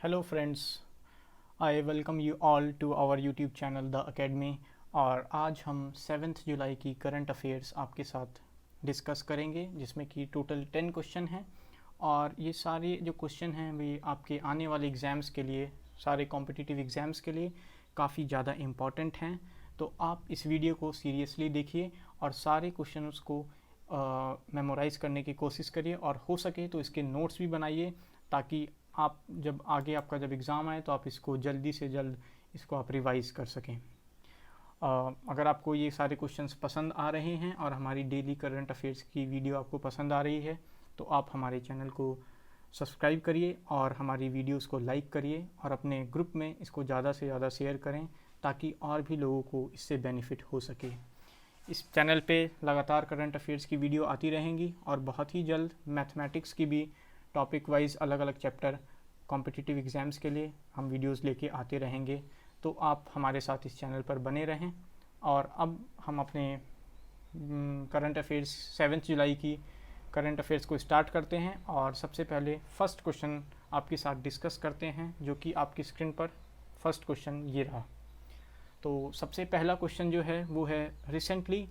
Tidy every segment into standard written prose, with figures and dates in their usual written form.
Hello friends, I welcome you all to our YouTube channel the academy. और आज हम 7 जुलाई की करंट अफेयर्स आपके साथ डिस्कस करेंगे, जिसमें कि टोटल 10 क्वेश्चन हैं। और ये सारे जो क्वेश्चन हैं वे आपके आने वाले एग्ज़ाम्स के लिए, सारे कॉम्पिटिटिव एग्ज़ाम्स के लिए काफ़ी ज़्यादा इम्पॉर्टेंट हैं। तो आप इस वीडियो को सीरियसली देखिए और सारे क्वेश्चंस को मेमोराइज़ करने की कोशिश करिए, और हो सके तो इसके नोट्स भी बनाइए, ताकि आप जब आगे आपका जब एग्ज़ाम आए तो आप इसको जल्दी से जल्द इसको आप रिवाइज़ कर सकें। अगर आपको ये सारे क्वेश्चंस पसंद आ रहे हैं और हमारी डेली करंट अफेयर्स की वीडियो आपको पसंद आ रही है, तो आप हमारे चैनल को सब्सक्राइब करिए और हमारी वीडियोस को लाइक करिए और अपने ग्रुप में इसको ज़्यादा से ज़्यादा शेयर करें, ताकि और भी लोगों को इससे बेनिफिट हो सके। इस चैनल पे लगातार करंट अफेयर्स की वीडियो आती रहेंगी और बहुत ही जल्द मैथमेटिक्स की भी टॉपिक वाइज अलग अलग चैप्टर कॉम्पिटिटिव एग्ज़ाम्स के लिए हम वीडियोस लेके आते रहेंगे। तो आप हमारे साथ इस चैनल पर बने रहें। और अब हम अपने करंट अफेयर्स 7 जुलाई की करंट अफेयर्स को स्टार्ट करते हैं। और सबसे पहले फर्स्ट क्वेश्चन आपके साथ डिस्कस करते हैं, जो कि आपकी स्क्रीन पर फर्स्ट क्वेश्चन ये रहा। तो सबसे पहला क्वेश्चन जो है वो है, recently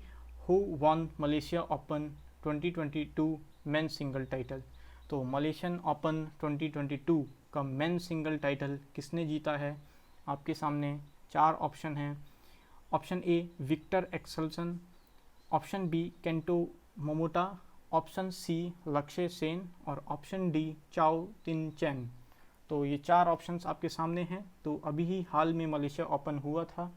who won Malaysia open 2022 men single title. तो मलेशियन ओपन 2022 का मेन सिंगल टाइटल किसने जीता है? आपके सामने 4 ऑप्शन हैं। Option A Victor Axelsen, option B Kento Momota, option C Lakshya Sen और ऑप्शन डी चाओ तिन चैन। तो ये 4 ऑप्शंस आपके सामने हैं। तो अभी ही हाल में मलेशिया ओपन हुआ था,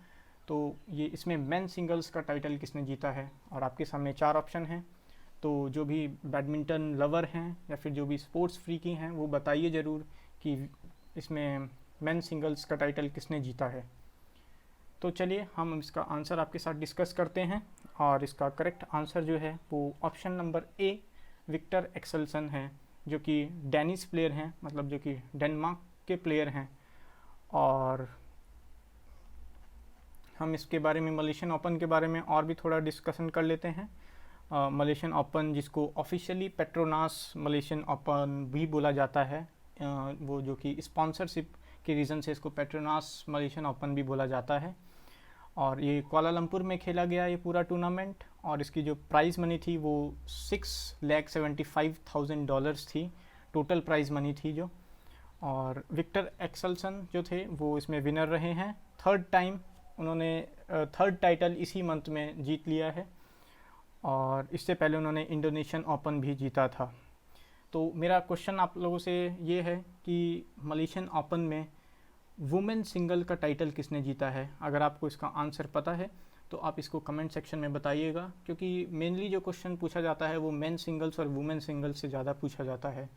तो ये इसमें मेन सिंगल्स का टाइटल किसने जीता है? और आपके सामने 4 ऑप्शन हैं। तो जो भी बैडमिंटन लवर हैं या फिर जो भी स्पोर्ट्स फ्रीकी हैं, वो बताइए ज़रूर कि इसमें मेन सिंगल्स का टाइटल किसने जीता है। तो चलिए हम इसका आंसर आपके साथ डिस्कस करते हैं। और इसका करेक्ट आंसर जो है वो option number A Victor Axelsen है, जो कि डेनिश प्लेयर हैं, मतलब जो कि डेनमार्क के प्लेयर हैं। और हम इसके बारे में, मलेशियन ओपन के बारे में और भी थोड़ा डिस्कशन कर लेते हैं। मलेशियन ओपन, जिसको ऑफिशियली पेट्रोनास मलेशियन ओपन भी बोला जाता है, वो जो कि स्पॉन्सरशिप के रीज़न से इसको पेट्रोनास मलेशियन ओपन भी बोला जाता है। और ये कुआलालंपुर में खेला गया ये पूरा टूर्नामेंट। और इसकी जो प्राइज़ मनी थी वो $6,75,000 थी, टोटल प्राइज़ मनी थी जो। और विक्टर एक्सेल्सन जो थे वो इसमें विनर रहे हैं। थर्ड टाइम उन्होंने थर्ड टाइटल इसी मंथ में जीत लिया है। और इससे पहले उन्होंने इंडोनेशियन ओपन भी जीता था। तो मेरा क्वेश्चन आप लोगों से ये है कि मलेशियन ओपन में वुमेन सिंगल का टाइटल किसने जीता है? अगर आपको इसका आंसर पता है तो आप इसको कमेंट सेक्शन में बताइएगा, क्योंकि मेनली जो क्वेश्चन पूछा जाता है वो मेन सिंगल्स और वुमेन सिंगल्स से ज़्यादा पूछा जाता है।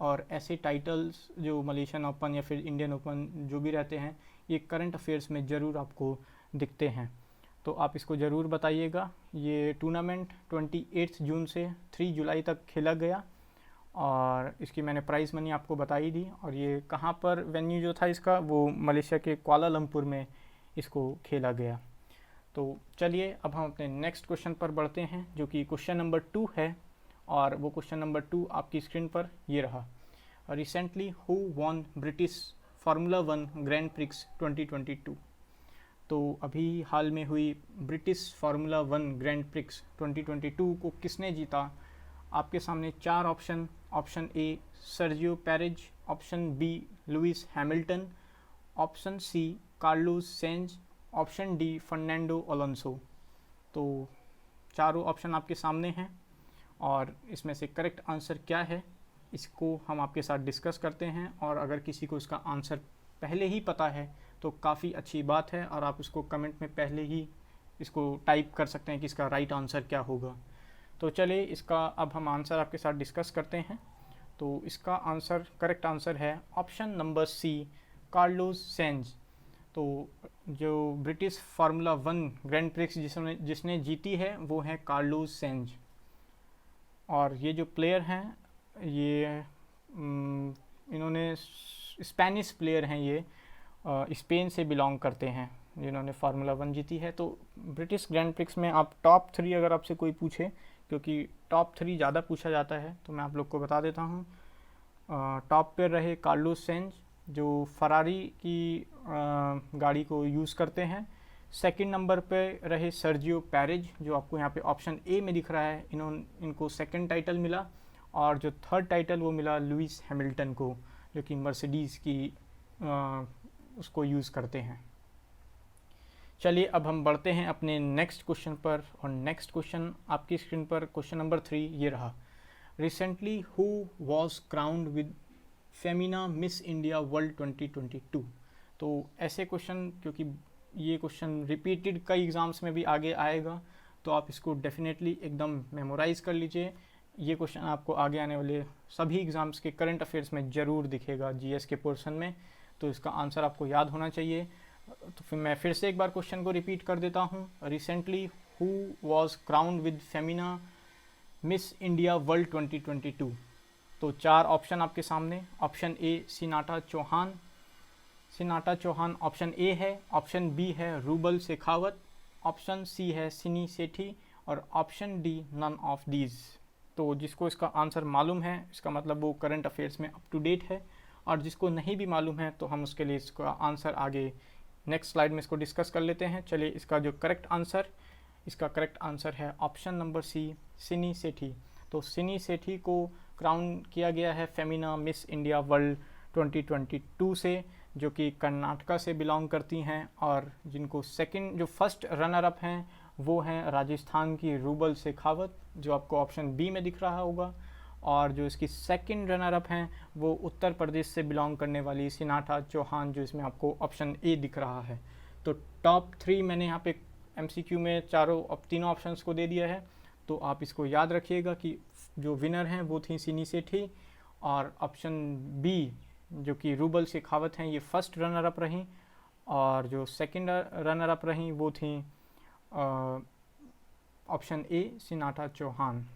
और ऐसे टाइटल्स जो मलेशियन ओपन या फिर इंडियन ओपन जो भी रहते हैं, ये करंट अफेयर्स में ज़रूर आपको दिखते हैं। तो आप इसको ज़रूर बताइएगा। ये टूर्नामेंट 28 जून से 3 जुलाई तक खेला गया। और इसकी मैंने प्राइज़ मनी आपको बता ही दी। और ये कहाँ पर वेन्यू जो था इसका, वो मलेशिया के कुआलालंपुर में इसको खेला गया। तो चलिए अब हम अपने नेक्स्ट क्वेश्चन पर बढ़ते हैं, जो कि क्वेश्चन नंबर 2 है। और वो क्वेश्चन नंबर 2 आपकी स्क्रीन पर ये रहा। Recently who won British formula 1 grand prix 2022। तो अभी हाल में हुई ब्रिटिश फार्मूला 1 ग्रैंड प्रिक्स 2022 को किसने जीता? आपके सामने 4 option. Option A Sergio Perez, option B Lewis Hamilton, option C Carlos Sainz, option D Fernando Alonso. तो चारों ऑप्शन आपके सामने हैं, और इसमें से करेक्ट आंसर क्या है इसको हम आपके साथ डिस्कस करते हैं। और अगर किसी को इसका आंसर पहले ही पता है तो काफ़ी अच्छी बात है, और आप इसको कमेंट में पहले ही इसको टाइप कर सकते हैं कि इसका राइट आंसर क्या होगा। तो चलिए इसका अब हम आंसर आपके साथ डिस्कस करते हैं। तो इसका आंसर, करेक्ट आंसर है option number C Carlos Sainz. तो जो ब्रिटिश फार्मूला 1 ग्रैंड प्रिक्स जिसने जीती है वो है कार्लोस सेंज। और ये जो प्लेयर हैं ये इन्होंने स्पेनिश प्लेयर हैं, ये स्पेन से बिलोंग करते हैं जिन्होंने फार्मूला 1 जीती है। तो ब्रिटिश ग्रैंड प्रिक्स में आप टॉप 3 अगर आपसे कोई पूछे, क्योंकि टॉप 3 ज़्यादा पूछा जाता है, तो मैं आप लोग को बता देता हूँ। टॉप पे रहे कार्लोस सेंज, जो फरारी की गाड़ी को यूज़ करते हैं। सेकंड नंबर पे रहे सर्जियो पेरेज, जो आपको यहाँ पे ऑप्शन ए में दिख रहा है, इनको सेकंड टाइटल मिला। और जो थर्ड टाइटल वो मिला लुइस हैमिल्टन को, जो कि मर्सिडीज़ की उसको यूज़ करते हैं। चलिए अब हम बढ़ते हैं अपने नेक्स्ट क्वेश्चन पर, और नेक्स्ट क्वेश्चन आपकी स्क्रीन पर क्वेश्चन नंबर 3 ये रहा। Recently who was crowned with Femina Miss India World 2022। तो ऐसे क्वेश्चन, क्योंकि ये क्वेश्चन रिपीटेड कई एग्ज़ाम्स में भी आगे आएगा, तो आप इसको डेफिनेटली एकदम मेमोराइज़ कर लीजिए। ये क्वेश्चन आपको आगे आने वाले सभी एग्ज़ाम्स के करंट अफेयर्स में ज़रूर दिखेगा, जीएस के पोर्शन में, तो इसका आंसर आपको याद होना चाहिए। तो फिर मैं फिर से एक बार क्वेश्चन को रिपीट कर देता हूँ। Recently who was crowned with Femina Miss India World 2022। तो 4 ऑप्शन आपके सामने। Option A Sinata Chauhan option A है। ऑप्शन बी है रूबल शेखावत। ऑप्शन सी है सिनी सेठी। और option D none of these. तो जिसको इसका आंसर मालूम है, इसका मतलब वो करंट अफेयर्स में अप टू डेट है, और जिसको नहीं भी मालूम है तो हम उसके लिए इसका आंसर आगे नेक्स्ट स्लाइड में इसको डिस्कस कर लेते हैं। चलिए इसका करेक्ट आंसर है ऑप्शन नंबर सी, सिनी सेठी। तो सिनी सेठी को क्राउन किया गया है फेमिना मिस इंडिया वर्ल्ड 2022 से, जो कि कर्नाटका से बिलोंग करती हैं, और जिनको फर्स्ट रनर अप हैं वो हैं राजस्थान की रूबल शेखावत, जो आपको ऑप्शन बी में दिख रहा होगा। और जो इसकी सेकंड रनर अप हैं वो उत्तर प्रदेश से बिलोंग करने वाली सिनाटा चौहान, जो इसमें आपको ऑप्शन ए दिख रहा है। तो टॉप 3 मैंने यहाँ पे एमसीक्यू में तीनों ऑप्शंस को दे दिया है, तो आप इसको याद रखिएगा कि जो विनर हैं वो थी सिनी सेठी, और ऑप्शन बी जो कि रूबल शेखावत हैं ये फर्स्ट रनर अप रहीं, और जो सेकंड रनर अप रहीं वो थी ऑप्शन ए सिनाटा चौहान।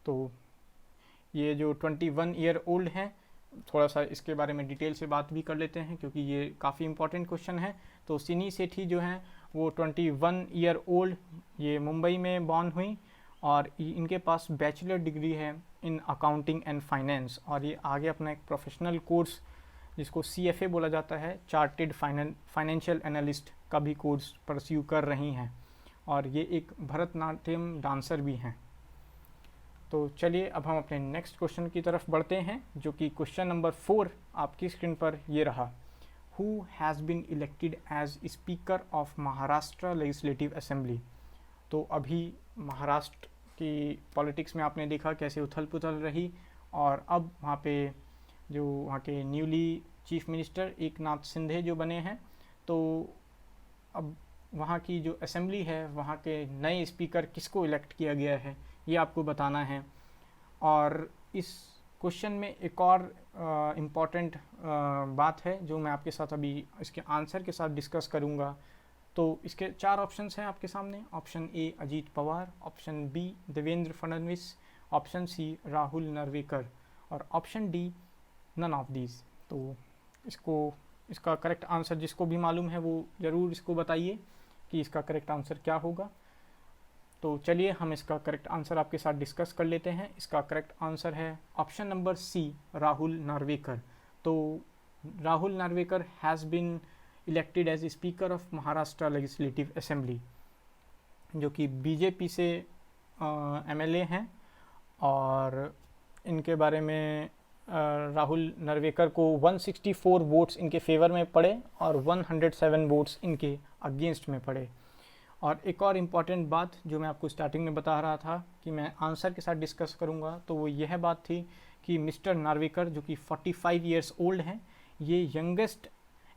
तो ये जो 21 ईयर ओल्ड हैं, थोड़ा सा इसके बारे में डिटेल से बात भी कर लेते हैं, क्योंकि ये काफ़ी इंपॉर्टेंट क्वेश्चन है। तो सिनी सेठी जो हैं वो 21 ईयर ओल्ड, ये मुंबई में बॉर्न हुई, और इनके पास बैचलर डिग्री है इन अकाउंटिंग एंड फाइनेंस, और ये आगे अपना एक प्रोफेशनल कोर्स जिसको CFA बोला जाता है, चार्टेड फाइनेंशियल एनालिस्ट का भी कोर्स परस्यू कर रही हैं, और ये एक भरतनाट्यम डांसर भी हैं। तो चलिए अब हम अपने नेक्स्ट क्वेश्चन की तरफ बढ़ते हैं, जो कि क्वेश्चन नंबर 4 आपकी स्क्रीन पर ये रहा। Who has been elected as speaker of Maharashtra legislative assembly. तो अभी महाराष्ट्र की पॉलिटिक्स में आपने देखा कैसे उथल पुथल रही, और अब वहाँ पे जो वहाँ के newly chief minister Eknath Shinde जो बने हैं, तो अब वहाँ की जो असेंबली है वहाँ के नए स्पीकर किसको इलेक्ट किया गया है ये आपको बताना है। और इस क्वेश्चन में एक और इम्पॉर्टेंट बात है जो मैं आपके साथ अभी इसके आंसर के साथ डिस्कस करूँगा। तो इसके 4 ऑप्शंस हैं आपके सामने। Option A Ajit Pawar, option B Devendra Fadnavis, option C Rahul Narwekar, और option D none of these. तो इसका करेक्ट आंसर जिसको भी मालूम है वो ज़रूर इसको बताइए कि इसका करेक्ट आंसर क्या होगा। तो चलिए हम इसका करेक्ट आंसर आपके साथ डिस्कस कर लेते हैं। इसका करेक्ट आंसर है option number C, Rahul Narwekar. तो Rahul Narwekar has been elected as speaker of Maharashtra legislative assembly, जो कि बीजेपी से MLA हैं, और इनके बारे में राहुल नार्वेकर को 164 वोट्स इनके फेवर में पड़े और 107 वोट्स इनके अगेंस्ट में पड़े। और एक और इम्पॉर्टेंट बात जो मैं आपको स्टार्टिंग में बता रहा था कि मैं आंसर के साथ डिस्कस करूंगा, तो वो यह बात थी कि मिस्टर नार्वेकर जो कि 45 इयर्स ओल्ड हैं, ये यंगेस्ट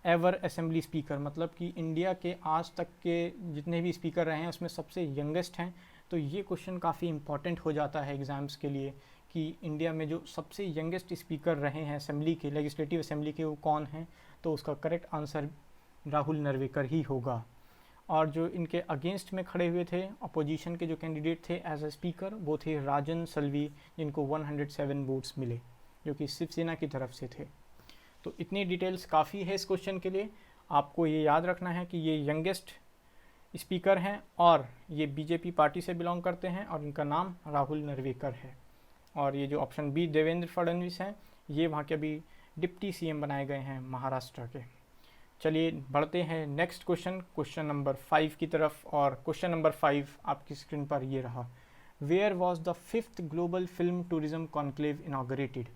एवर असेंबली स्पीकर, मतलब कि इंडिया के आज तक के जितने भी स्पीकर रहे हैं उसमें सबसे यंगेस्ट हैं। तो ये क्वेश्चन काफ़ी इंपॉर्टेंट हो जाता है एग्ज़ाम्स के लिए कि इंडिया में जो सबसे यंगेस्ट स्पीकर रहे हैं असेंबली के, लेजिस्लेटिव असेंबली के, वो कौन हैं। तो उसका करेक्ट आंसर राहुल नार्वेकर ही होगा। और जो इनके अगेंस्ट में खड़े हुए थे अपोजिशन के जो कैंडिडेट थे एज ए स्पीकर, वो थे राजन सल्वी, जिनको 107 वोट्स मिले, जो कि शिवसेना की तरफ से थे। तो इतनी डिटेल्स काफ़ी है इस क्वेश्चन के लिए। आपको ये याद रखना है कि ये यंगेस्ट स्पीकर हैं और ये बीजेपी पार्टी से बिलोंग करते हैं और इनका नाम राहुल नार्वेकर है। और ये जो ऑप्शन बी देवेंद्र फडणवीस हैं, ये वहाँ के अभी डिप्टी सीएम बनाए गए हैं महाराष्ट्र के। चलिए बढ़ते हैं नेक्स्ट क्वेश्चन, क्वेश्चन नंबर 5 की तरफ। और क्वेश्चन नंबर 5 आपकी स्क्रीन पर ये रहा, where was the 5th global film tourism conclave inaugurated.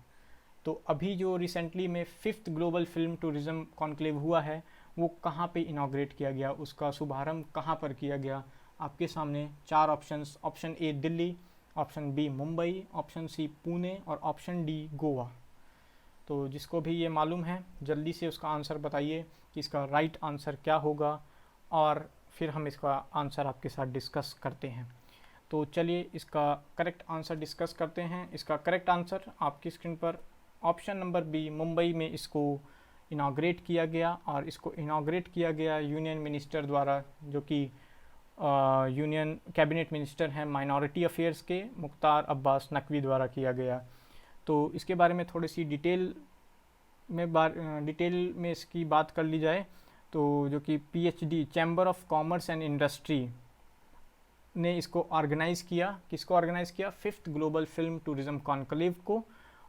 तो अभी जो रिसेंटली में 5th global film tourism conclave हुआ है वो कहाँ पे इनाग्रेट किया गया, उसका शुभारंभ कहाँ पर किया गया। आपके सामने 4 options, option A Delhi, option B Mumbai, option C Pune और ऑप्शन डी गोवा। तो जिसको भी ये मालूम है जल्दी से उसका आंसर बताइए कि इसका राइट आंसर क्या होगा, और फिर हम इसका आंसर आपके साथ डिस्कस करते हैं। तो चलिए इसका करेक्ट आंसर डिस्कस करते हैं। इसका करेक्ट आंसर आपकी स्क्रीन पर ऑप्शन नंबर बी, मुंबई में इसको इनाग्रेट किया गया। और इसको इनाग्रेट किया गया यूनियन मिनिस्टर द्वारा, जो कि यूनियन कैबिनेट मिनिस्टर हैं माइनॉरिटी अफेयर्स के, मुख्तार अब्बास नकवी द्वारा किया गया। तो इसके बारे में थोड़ी सी डिटेल में इसकी बात कर ली जाए तो जो कि PhD chamber of commerce and industry ने इसको ऑर्गेनाइज़ किया। किसको ऑर्गेनाइज़ किया? 5th global film tourism conclave को।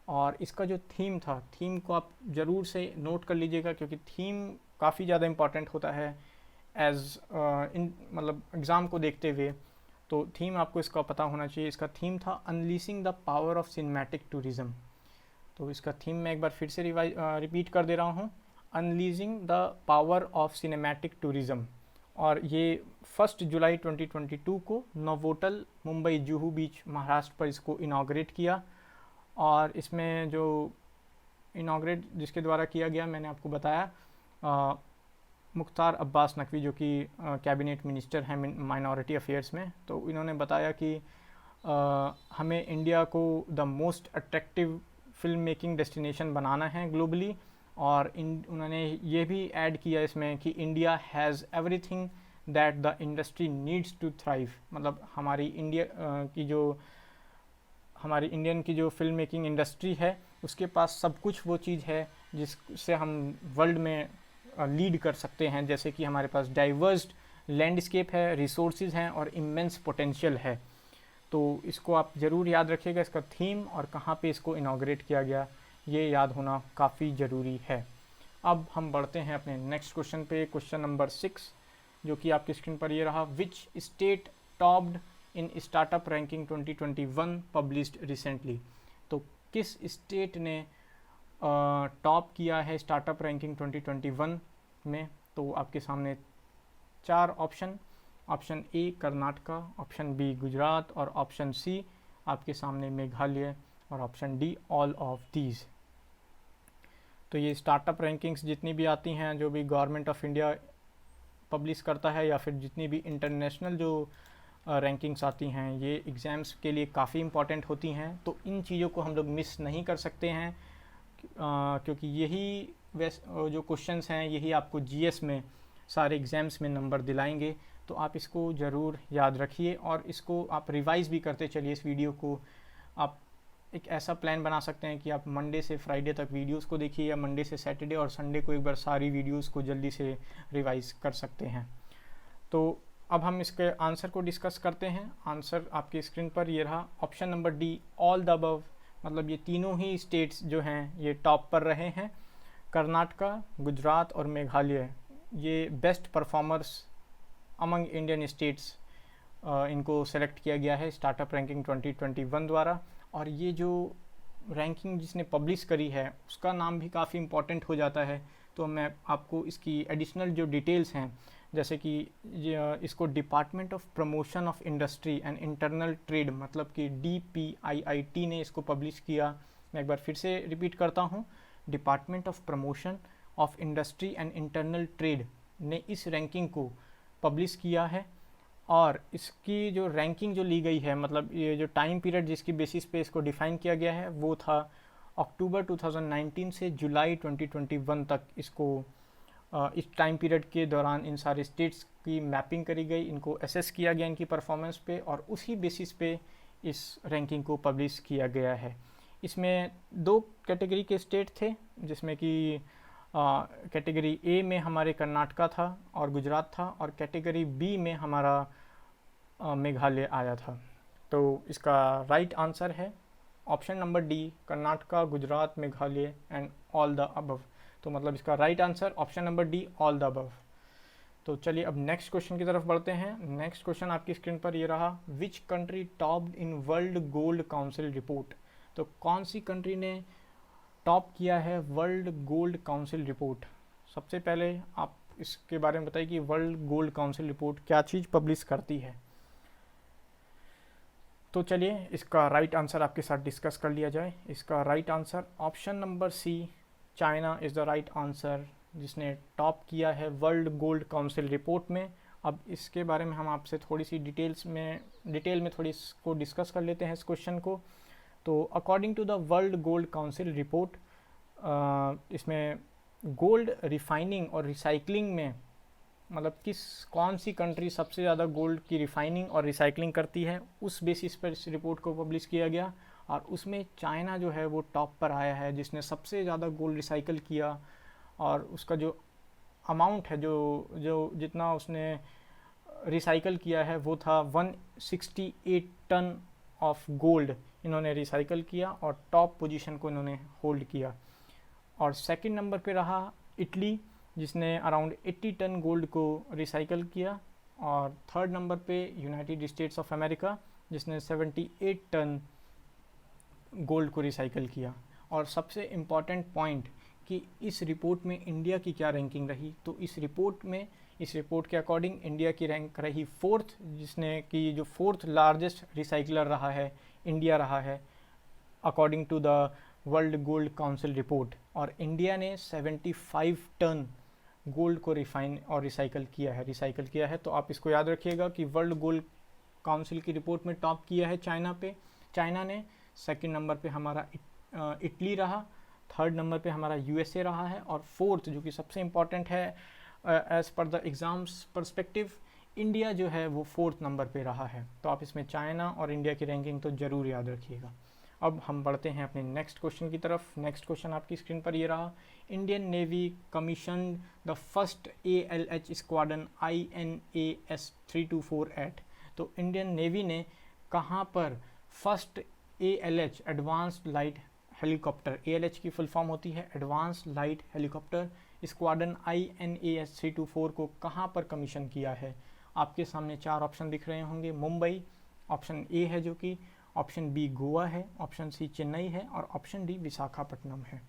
और इसका जो थीम था, थीम को आप ज़रूर से नोट कर लीजिएगा क्योंकि थीम काफ़ी ज़्यादा इम्पॉर्टेंट होता है मतलब एग्ज़ाम को देखते हुए। तो थीम आपको इसका पता होना चाहिए। इसका थीम था unleashing the power of cinematic tourism. तो इसका थीम मैं एक बार फिर से रिपीट कर दे रहा हूँ, unleashing the power of cinematic tourism. और ये 1 जुलाई 2022 को नोवोटल मुंबई जुहू बीच महाराष्ट्र पर इसको इनाग्रेट किया। और इसमें जो इनाग्रेट जिसके द्वारा किया गया मैंने आपको बताया, मुख्तार अब्बास नकवी जो कि कैबिनेट मिनिस्टर हैं माइनॉरिटी अफेयर्स में। तो इन्होंने बताया कि हमें इंडिया को the most attractive film making destination बनाना है ग्लोबली। और उन्होंने ये भी ऐड किया इसमें कि India has everything that the industry needs to thrive. मतलब हमारी इंडियन की जो फिल्म मेकिंग इंडस्ट्री है उसके पास सब कुछ वो चीज़ है जिससे हम वर्ल्ड में लीड कर सकते हैं। जैसे कि हमारे पास डाइवर्स लैंडस्केप है, रिसोर्सेज हैं और इमेंस पोटेंशियल है। तो इसको आप ज़रूर याद रखिएगा, इसका थीम और कहाँ पे इसको इनाग्रेट किया गया ये याद होना काफ़ी ज़रूरी है। अब हम बढ़ते हैं अपने नेक्स्ट क्वेश्चन पे, क्वेश्चन नंबर 6 जो कि आपकी स्क्रीन पर ये रहा, विच स्टेट टॉप्ड इन स्टार्टअप रैंकिंग 2021 पब्लिश्ड रिसेंटली। तो किस स्टेट ने टॉप किया है स्टार्टअप रैंकिंग 2021 में। तो आपके सामने 4 option, option A Karnataka, option B Gujarat और ऑप्शन सी आपके सामने मेघालय और option D all of these. तो ये स्टार्टअप रैंकिंग्स जितनी भी आती हैं, जो भी गवर्नमेंट ऑफ इंडिया पब्लिश करता है या फिर जितनी भी इंटरनेशनल जो रैंकिंग्स आती हैं, ये एग्ज़ाम्स के लिए काफ़ी इम्पॉर्टेंट होती हैं। तो इन चीज़ों को हम लोग मिस नहीं कर सकते हैं क्योंकि यही जो क्वेश्चंस हैं यही आपको GS में सारे एग्ज़ाम्स में नंबर दिलाएंगे। तो आप इसको ज़रूर याद रखिए और इसको आप रिवाइज़ भी करते चलिए। इस वीडियो को आप एक ऐसा प्लान बना सकते हैं कि आप मंडे से फ्राइडे तक वीडियोस को देखिए या मंडे से सैटरडे और संडे को एक बार सारी वीडियोस को जल्दी से रिवाइज़ कर सकते हैं। तो अब हम इसके आंसर को डिस्कस करते हैं। आंसर आपकी स्क्रीन पर ये रहा, option number D all the above. मतलब ये तीनों ही स्टेट्स जो हैं ये टॉप पर रहे हैं। कर्नाटका, गुजरात और मेघालय ये best performers among Indian states इनको सेलेक्ट किया गया है स्टार्टअप रैंकिंग 2021 द्वारा। और ये जो रैंकिंग जिसने पब्लिश करी है उसका नाम भी काफ़ी इम्पॉर्टेंट हो जाता है। तो मैं आपको इसकी एडिशनल जो डिटेल्स हैं, जैसे कि इसको department of promotion of industry and internal trade मतलब कि DPIIT ने इसको पब्लिश किया। मैं एक बार फिर से रिपीट करता हूँ, department of promotion of industry and internal trade ने इस रैंकिंग को पब्लिश किया है। और इसकी जो रैंकिंग जो ली गई है, मतलब ये जो टाइम पीरियड जिसकी बेसिस पे इसको डिफ़ाइन किया गया है वो था अक्टूबर 2019 से जुलाई 2021 तक। इसको इस टाइम पीरियड के दौरान इन सारे स्टेट्स की मैपिंग करी गई, इनको असेस किया गया इनकी परफॉर्मेंस पे और उसी बेसिस पे इस रैंकिंग को पब्लिश किया गया है। इसमें 2 कैटेगरी के स्टेट थे, जिसमें कि कैटेगरी ए में हमारे कर्नाटका था और गुजरात था और कैटेगरी बी में हमारा मेघालय आया था। तो इसका राइट आंसर है option number D Karnataka, Gujarat, Meghalaya and all the above. तो मतलब इसका right answer option number D all the above. तो चलिए अब नेक्स्ट क्वेश्चन की तरफ बढ़ते हैं। नेक्स्ट क्वेश्चन आपकी स्क्रीन पर ये रहा, which country topped in world gold council report. तो कौन सी कंट्री ने टॉप किया है वर्ल्ड गोल्ड काउंसिल रिपोर्ट। सबसे पहले आप इसके बारे में बताइए कि वर्ल्ड गोल्ड काउंसिल रिपोर्ट क्या चीज़ पब्लिश करती है। तो चलिए इसका राइट आंसर आपके साथ डिस्कस कर लिया जाए। इसका right answer option number C China is the right answer, जिसने टॉप किया है वर्ल्ड गोल्ड काउंसिल रिपोर्ट में। अब इसके बारे में हम आपसे थोड़ी सी डिटेल में थोड़ी इसको डिस्कस कर लेते हैं इस क्वेश्चन को। तो according to the world gold council report, इसमें गोल्ड रिफाइनिंग और रिसाइकलिंग में मतलब कौन सी कंट्री सबसे ज़्यादा गोल्ड की रिफाइनिंग और रिसाइकलिंग करती है, उस बेसिस पर इस रिपोर्ट को पब्लिश किया गया। और उसमें चाइना जो है वो टॉप पर आया है, जिसने सबसे ज़्यादा गोल्ड रिसाइकल किया। और उसका जो अमाउंट है, जो जितना उसने रिसाइकल किया है वो था 168 टन ऑफ गोल्ड इन्होंने रिसाइकल किया और टॉप पोजीशन को इन्होंने होल्ड किया। और सेकंड नंबर पे रहा इटली, जिसने अराउंड 80 टन गोल्ड को रिसाइकल किया। और थर्ड नंबर पे यूनाइटेड स्टेट्स ऑफ अमेरिका, जिसने 78 टन गोल्ड को रिसाइकल किया। और सबसे इम्पॉर्टेंट पॉइंट कि इस रिपोर्ट में इंडिया की क्या रैंकिंग रही। तो इस रिपोर्ट के अकॉर्डिंग इंडिया की रैंक रही फोर्थ, जिसने कि जो फोर्थ लार्जेस्ट रिसाइकलर रहा है इंडिया रहा है according to the world gold council report. और इंडिया ने 75 टन गोल्ड को रिफाइन और रिसाइकल किया है। तो आप इसको याद रखिएगा कि वर्ल्ड गोल्ड काउंसिल की रिपोर्ट में टॉप किया है चाइना ने। सेकंड नंबर पे हमारा इटली रहा, थर्ड नंबर पे हमारा यूएसए रहा है, और फोर्थ जो कि सबसे इम्पॉर्टेंट है as per the exams perspective, India जो है वो फोर्थ नंबर पे रहा है। तो आप इसमें चाइना और इंडिया की रैंकिंग तो ज़रूर याद रखिएगा। अब हम बढ़ते हैं अपने नेक्स्ट क्वेश्चन की तरफ। नेक्स्ट क्वेश्चन आपकी स्क्रीन पर ये रहा, Indian navy commission the first ALH squadron INAS 3248। तो इंडियन नेवी ने कहाँ पर first ALH advanced light helicopter, ALH की फुल फॉर्म होती है advanced light helicopter squadron INAS 324 को कहाँ पर कमीशन किया है। आपके सामने चार ऑप्शन दिख रहे होंगे, मुंबई ऑप्शन ए है, जो कि ऑप्शन बी गोवा है, ऑप्शन सी चेन्नई है, और ऑप्शन डी विशाखापट्टनम है।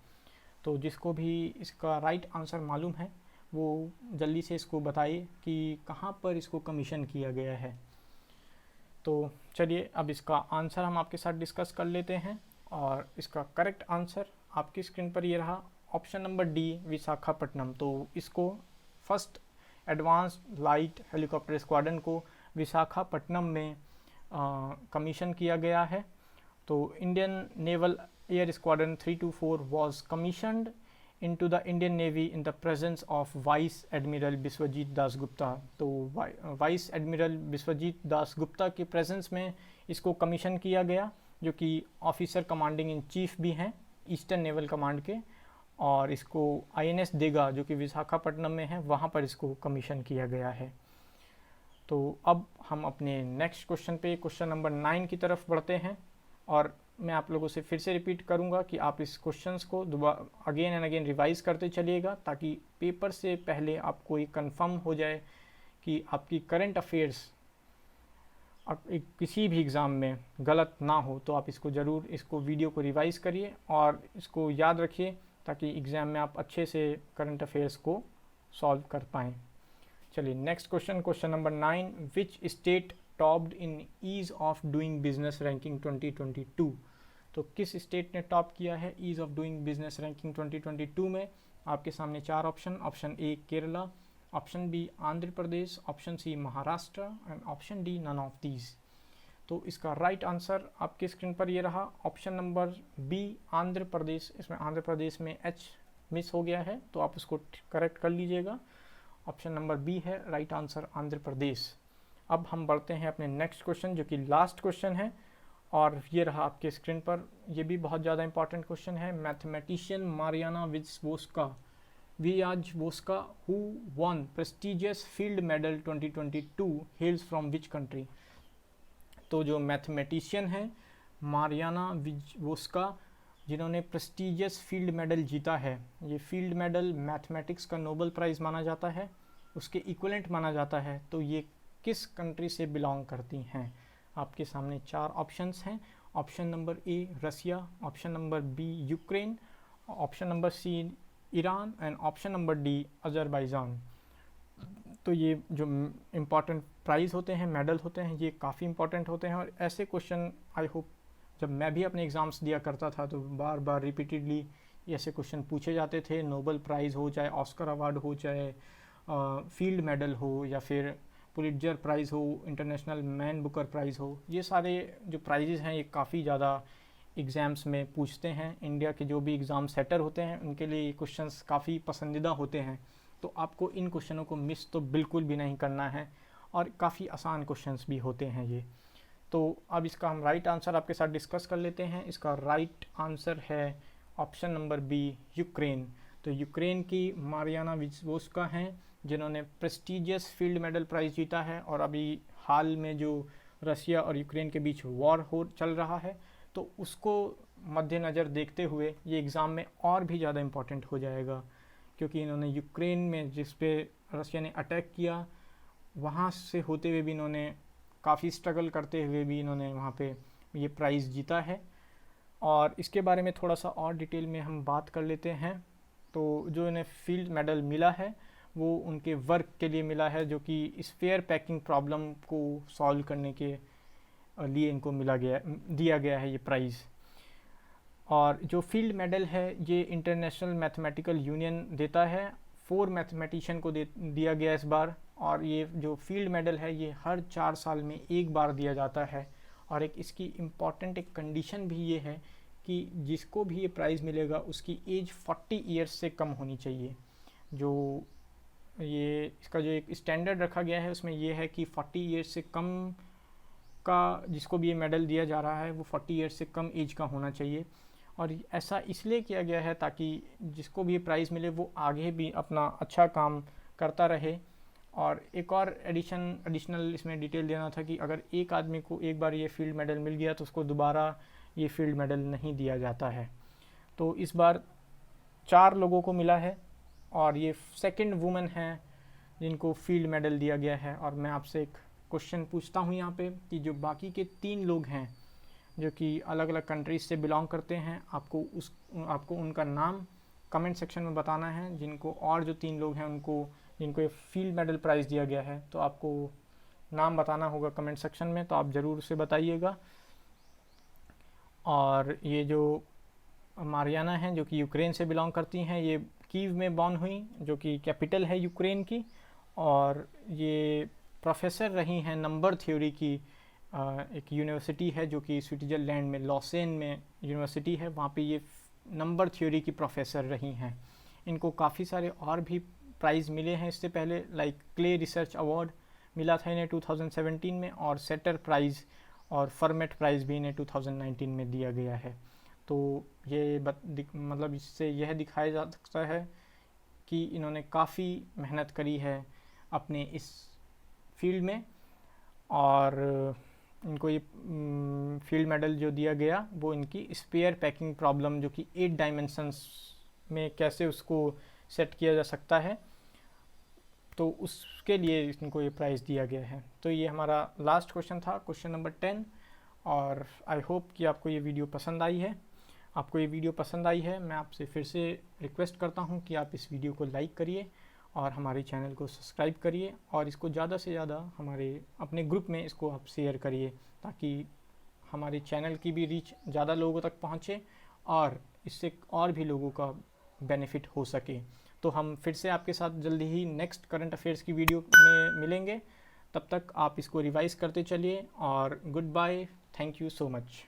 तो जिसको भी इसका राइट आंसर मालूम है वो जल्दी से इसको बताइए कि कहाँ पर इसको कमीशन किया गया है। तो चलिए अब इसका आंसर हम आपके साथ डिस्कस कर लेते हैं। और इसका करेक्ट आंसर आपकी स्क्रीन पर ये रहा, ऑप्शन नंबर डी विशाखापट्टनम। तो इसको first advanced light helicopter squadron को विशाखापट्टनम में कमीशन किया गया है। तो Indian naval air squadron 324 was commissioned into the Indian Navy in the presence of vice admiral Biswajit Das Gupta. तो वाइस एडमिरल बिस्वजीत दास गुप्ता के प्रेजेंस में इसको कमीशन किया गया, जो कि ऑफिसर कमांडिंग इन चीफ भी हैं ईस्टर्न नेवल कमांड के। और इसको INS देगा, जो कि विशाखापट्टनम में है, वहाँ पर इसको कमीशन किया गया है। तो अब हम अपने नेक्स्ट क्वेश्चन पे क्वेश्चन नंबर 9 की तरफ बढ़ते हैं। और मैं आप लोगों से फिर से रिपीट करूंगा कि आप इस क्वेश्चंस को दोबारा अगेन एंड अगेन रिवाइज करते चलिएगा, ताकि पेपर से पहले आपको ये कंफर्म हो जाए कि आपकी करंट अफेयर्स किसी भी एग्ज़ाम में गलत ना हो। तो आप इसको ज़रूर इसको वीडियो को रिवाइज करिए और इसको याद रखिए, ताकि एग्ज़ाम में आप अच्छे से करंट अफेयर्स को सॉल्व कर पाएँ। चलिए next question number 9, which state topped in ease of doing business ranking 2022। तो किस स्टेट ने टॉप किया है ease of doing business ranking 2022 में। आपके सामने चार option A Kerala, option B Andhra Pradesh, option C Maharashtra and option D none of these. तो इसका राइट आंसर आपके स्क्रीन पर ये रहा, option number B Andhra Pradesh. इसमें आंध्र प्रदेश में H मिस हो गया है, तो आप उसको करेक्ट कर लीजिएगा। ऑप्शन नंबर बी है राइट आंसर आंध्र प्रदेश। अब हम बढ़ते हैं अपने नेक्स्ट क्वेश्चन, जो कि लास्ट क्वेश्चन है, और ये रहा आपके स्क्रीन पर। ये भी बहुत ज़्यादा इंपॉर्टेंट क्वेश्चन है। Mathematician Maryna Viazovska who won prestigious field medal 2022 hails from which country. तो जो मैथमेटिशियन है मारियाना विजवोस्का, जिन्होंने प्रेस्टिजियस फील्ड मेडल जीता है। ये फील्ड मेडल मैथमेटिक्स का नोबेल प्राइज़ माना जाता है, उसके इक्विवेलेंट माना जाता है। तो ये किस कंट्री से बिलोंग करती हैं? आपके सामने 4 ऑप्शंस हैं। Option number A Russia, option number B Ukraine, option number C Iran and option number D Azerbaijan. तो ये जो इम्पॉर्टेंट प्राइज़ होते हैं, मेडल होते हैं, ये काफ़ी इंपॉर्टेंट होते हैं। और ऐसे क्वेश्चन आई होप, जब मैं भी अपने एग्ज़ाम्स दिया करता था तो बार बार रिपीटेडली ऐसे क्वेश्चन पूछे जाते थे। नोबेल प्राइज़ हो, चाहे ऑस्कर अवार्ड हो, चाहे फील्ड मेडल हो, या फिर पुलिट्जर प्राइज़ हो, इंटरनेशनल मैन बुकर प्राइज़ हो, ये सारे जो प्राइजेज़ हैं ये काफ़ी ज़्यादा एग्ज़ाम्स में पूछते हैं। इंडिया के जो भी एग्ज़ाम सेटर होते हैं उनके लिए ये क्वेश्चंस काफ़ी पसंदीदा होते हैं। तो आपको इन क्वेश्चनों को मिस तो बिल्कुल भी नहीं करना है, और काफ़ी आसान क्वेश्चंस भी होते हैं ये। तो अब इसका हम राइट आंसर आपके साथ डिस्कस कर लेते हैं। इसका राइट आंसर है ऑप्शन नंबर बी यूक्रेन। तो यूक्रेन की मारियाना विजवोस्का हैं, जिन्होंने प्रेस्टिजियस फील्ड मेडल प्राइज़ जीता है। और अभी हाल में जो रसिया और यूक्रेन के बीच वॉर चल रहा है, तो उसको मद्देनज़र देखते हुए ये एग्ज़ाम में और भी ज़्यादा इम्पॉर्टेंट हो जाएगा, क्योंकि इन्होंने यूक्रेन में जिस पे रसिया ने अटैक किया, वहाँ से होते हुए भी इन्होंने काफ़ी स्ट्रगल करते हुए भी इन्होंने वहाँ पे ये प्राइज़ जीता है। और इसके बारे में थोड़ा सा और डिटेल में हम बात कर लेते हैं। तो जो इन्हें फील्ड मेडल मिला है वो उनके वर्क के लिए मिला है, जो कि स्फीयर पैकिंग प्रॉब्लम को सॉल्व करने के लिए इनको दिया गया है ये प्राइज़। और जो फील्ड मेडल है ये इंटरनेशनल मैथमेटिकल यूनियन देता है। 4 मैथमेटिशियन को दिया गया इस बार। और ये जो फील्ड मेडल है ये हर 4 साल में एक बार दिया जाता है। और एक इसकी इम्पॉर्टेंट एक कंडीशन भी ये है कि जिसको भी ये प्राइज़ मिलेगा उसकी एज 40 ईयर्स से कम होनी चाहिए। जो ये इसका जो एक स्टैंडर्ड रखा गया है उसमें ये है कि 40 ईयर्स से कम का जिसको भी ये मेडल दिया जा रहा है वो 40 ईयर्स से कम एज का होना चाहिए। और ऐसा इसलिए किया गया है ताकि जिसको भी ये प्राइज़ मिले वो आगे भी अपना अच्छा काम करता रहे। और एक और एडिशनल इसमें डिटेल देना था कि अगर एक आदमी को एक बार ये फील्ड मेडल मिल गया तो उसको दोबारा ये फील्ड मेडल नहीं दिया जाता है। तो इस बार 4 लोगों को मिला है और ये सेकंड वुमेन हैं जिनको फील्ड मेडल दिया गया है। और मैं आपसे एक क्वेश्चन पूछता हूँ यहाँ पे कि जो बाकी के 3 लोग हैं जो कि अलग अलग कंट्रीज से बिलोंग करते हैं, आपको उनका नाम कमेंट सेक्शन में बताना है। जिनको और जो 3 लोग हैं जिनको ये फील्ड मेडल प्राइज़ दिया गया है, तो आपको नाम बताना होगा कमेंट सेक्शन में, तो आप ज़रूर उसे बताइएगा। और ये जो मारियाना हैं जो कि यूक्रेन से बिलोंग करती हैं, ये कीव में बॉर्न हुई जो कि कैपिटल है यूक्रेन की। और ये प्रोफेसर रही हैं नंबर थ्योरी की एक यूनिवर्सिटी है जो कि स्विट्ज़रलैंड में लॉसेन में यूनिवर्सिटी है, वहाँ पे ये नंबर थ्योरी की प्रोफेसर रही हैं। इनको काफ़ी सारे और भी प्राइज़ मिले हैं इससे पहले, लाइक क्ले रिसर्च अवार्ड मिला था इन्हें 2017 में, और सेटर प्राइज़ और फर्मेट प्राइज़ भी इन्हें 2019 में दिया गया है। तो ये मतलब इससे यह दिखाया जा सकता है कि इन्होंने काफ़ी मेहनत करी है अपने इस फील्ड में। और इनको ये फील्ड मेडल जो दिया गया वो इनकी स्फीयर पैकिंग प्रॉब्लम जो कि 8 डायमेंशंस में कैसे उसको सेट किया जा सकता है, तो उसके लिए इनको ये प्राइज़ दिया गया है। तो ये हमारा लास्ट क्वेश्चन था, क्वेश्चन नंबर 10। और आई होप कि आपको ये वीडियो पसंद आई है। मैं आपसे फिर से रिक्वेस्ट करता हूँ कि आप इस वीडियो को लाइक करिए और हमारे चैनल को सब्सक्राइब करिए, और इसको ज़्यादा से ज़्यादा हमारे अपने ग्रुप में इसको आप शेयर करिए, ताकि हमारे चैनल की भी रीच ज़्यादा लोगों तक पहुँचे और इससे और भी लोगों का बेनिफिट हो सके। तो हम फिर से आपके साथ जल्दी ही नेक्स्ट करंट अफेयर्स की वीडियो में मिलेंगे। तब तक आप इसको रिवाइज़ करते चलिए, और goodbye, thank you so much.